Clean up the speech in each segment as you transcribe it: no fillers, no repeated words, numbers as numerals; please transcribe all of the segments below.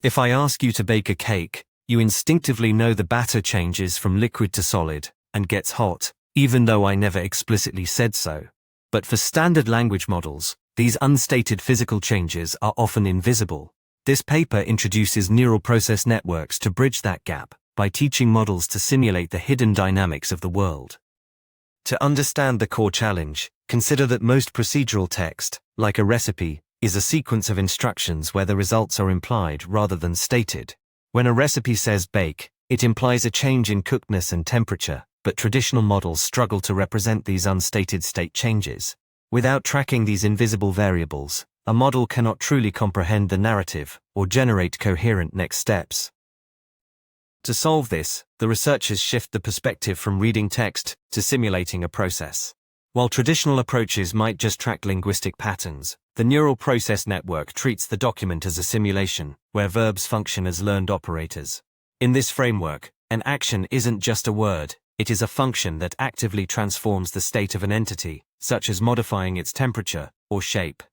If I ask you to bake a cake, you instinctively know the batter changes from liquid to solid and gets hot, even though I never explicitly said so. But for standard language models, these unstated physical changes are often invisible. This paper introduces neural process networks to bridge that gap by teaching models to simulate the hidden dynamics of the world. To understand the core challenge, consider that most procedural text, like a recipe, is a sequence of instructions where the results are implied rather than stated. When a recipe says bake, it implies a change in cookedness and temperature, but traditional models struggle to represent these unstated state changes. Without tracking these invisible variables, a model cannot truly comprehend the narrative or generate coherent next steps. To solve this, the researchers shift the perspective from reading text to simulating a process. While traditional approaches might just track linguistic patterns, the neural process network treats the document as a simulation, where verbs function as learned operators. In this framework, an action isn't just a word, it is a function that actively transforms the state of an entity, such as modifying its temperature or shape.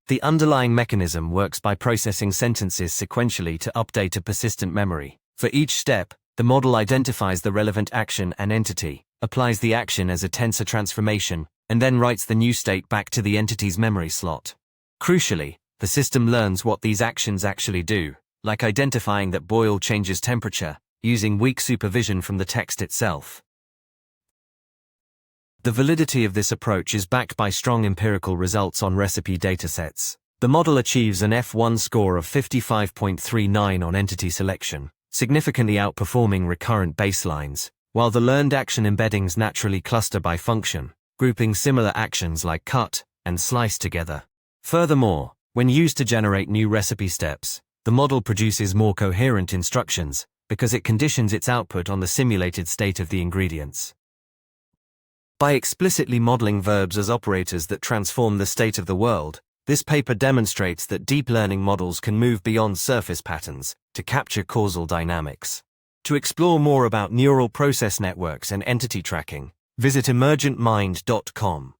The underlying mechanism works by processing sentences sequentially to update a persistent memory. For each step, the model identifies the relevant action and entity, applies the action as a tensor transformation, and then writes the new state back to the entity's memory slot. Crucially, the system learns what these actions actually do, like identifying that boil changes temperature, using weak supervision from the text itself. The validity of this approach is backed by strong empirical results on recipe datasets. The model achieves an F1 score of 55.39 on entity selection, significantly outperforming recurrent baselines, while the learned action embeddings naturally cluster by function, grouping similar actions like cut and slice together. Furthermore, when used to generate new recipe steps, the model produces more coherent instructions because it conditions its output on the simulated state of the ingredients. By explicitly modeling verbs as operators that transform the state of the world, this paper demonstrates that deep learning models can move beyond surface patterns to capture causal dynamics. To explore more about neural process networks and entity tracking, visit emergentmind.com.